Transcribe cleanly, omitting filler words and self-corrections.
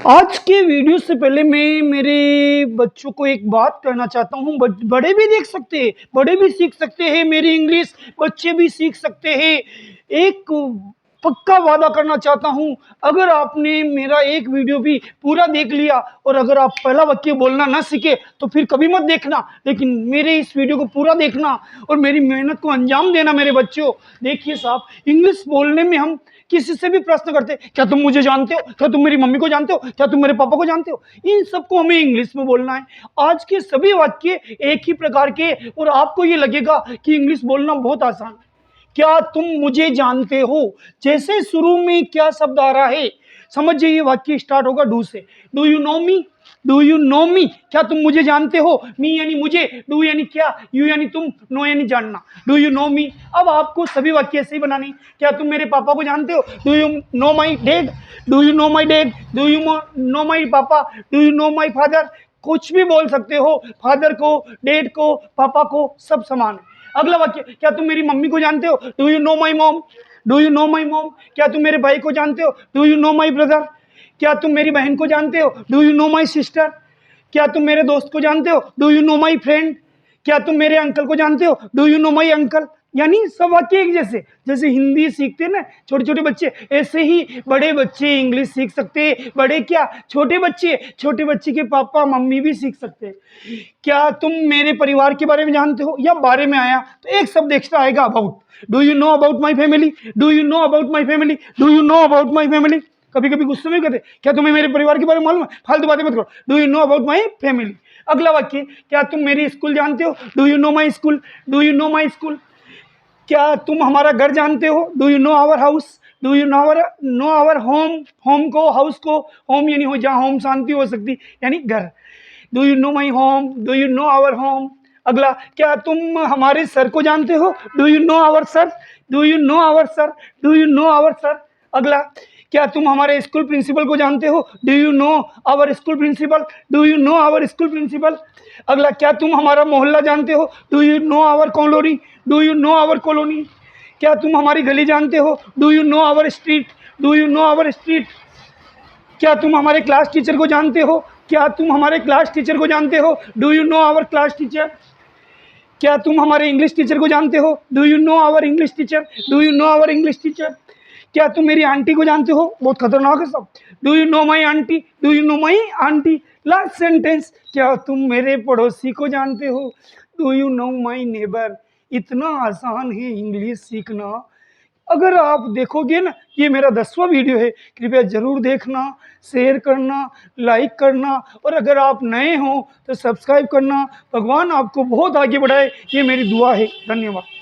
आज के वीडियो से पहले मैं मेरे बच्चों को एक बात कहना चाहता हूँ। बड़े भी देख सकते हैं, बड़े भी सीख सकते हैं मेरी इंग्लिश, बच्चे भी सीख सकते हैं। एक पक्का वादा करना चाहता हूँ, अगर आपने मेरा एक वीडियो भी पूरा देख लिया और अगर आप पहला वाक्य बोलना ना सीखे तो फिर कभी मत देखना, लेकिन मेरे इस वीडियो को पूरा देखना और मेरी मेहनत को अंजाम देना। मेरे बच्चों देखिए साहब, इंग्लिश बोलने में हम किसी से भी प्रश्न करते, क्या तुम मुझे जानते हो, क्या तुम मेरी मम्मी को जानते हो, क्या तुम मेरे पापा को जानते हो, इन सबको हमें इंग्लिश में बोलना है। आज के सभी वाक्य एक ही प्रकार के और आपको ये लगेगा कि इंग्लिश बोलना बहुत आसान है। क्या तुम मुझे जानते हो, जैसे शुरू में क्या शब्द आ रहा है समझ जाइए, वाक्य स्टार्ट होगा डू से। Do you know me, do you know me, क्या तुम मुझे जानते हो। मी यानी मुझे, डू यानी क्या, यू यानी तुम, नो यानी जानना। डू यू नो मी। अब आपको सभी वाक्य ऐसे ही बनाने। क्या तुम मेरे पापा को जानते हो, do you know my dad, do you know my dad, do you know my papa, do you know my father. कुछ भी बोल सकते हो, फादर को, डैड को, पापा को, सब समान है। अगला वाक्य, क्या तुम मेरी मम्मी को जानते हो, do you know my mom, do you know my mom. क्या तुम मेरे भाई को जानते हो, do you know my brother. क्या तुम मेरी बहन को जानते हो, do you know my sister. क्या तुम मेरे दोस्त को जानते हो, do you know my friend. क्या तुम मेरे अंकल को जानते हो, do you know my uncle. यानी सब वाक्य एक जैसे, जैसे हिंदी सीखते हैं ना छोटे छोटे बच्चे, ऐसे ही बड़े बच्चे इंग्लिश सीख सकते हैं। बड़े क्या, छोटे बच्चे के पापा मम्मी भी सीख सकते हैं। क्या तुम मेरे परिवार के बारे में जानते हो, या बारे में आया तो एक शब्द एक्स्ट्रा आएगा, about. Do you know about my family, do you know about my family, do you know about my family. कभी कभी गुस्से में कहते, क्या तुम्हें मेरे परिवार के बारे में मालूम है, फालतू बातें मत करो, do you know about my family. अगला वाक्य, क्या तुम मेरी स्कूल जानते हो, do you know my school, do you know my school. क्या तुम हमारा घर जानते हो, do you know our house, do you know our home. Home को, हाउस को, होम यानी हो जहाँ होम शांति हो सकती, यानी घर। Do you know my home, do you know our home. अगला, क्या तुम हमारे सर को जानते हो, do you know our sir, do you know our sir, do you know our sir. अगला, क्या तुम हमारे स्कूल प्रिंसिपल को जानते हो, do you know our school principal, do you know our school principal. अगला, क्या तुम हमारा मोहल्ला जानते हो, do you know our colony, do you know our colony. क्या तुम हमारी गली जानते हो, do you know our street, do you know our street. क्या तुम हमारे क्लास टीचर को जानते हो, क्या तुम हमारे क्लास टीचर को जानते हो, do you know our class teacher. क्या तुम हमारे इंग्लिश टीचर को जानते हो, do you know our English teacher, do you know our English teacher. क्या तुम मेरी आंटी को जानते हो, बहुत खतरनाक है सब, do you know my aunty, do you know my aunty. Last sentence, क्या तुम मेरे पड़ोसी को जानते हो, do you know my neighbour. इतना आसान है इंग्लिश सीखना। अगर आप देखोगे ना, ये मेरा 10वां वीडियो है, कृपया ज़रूर देखना, शेयर करना, लाइक करना, और अगर आप नए हो तो सब्सक्राइब करना। भगवान आपको बहुत आगे बढ़ाए, ये मेरी दुआ है। धन्यवाद।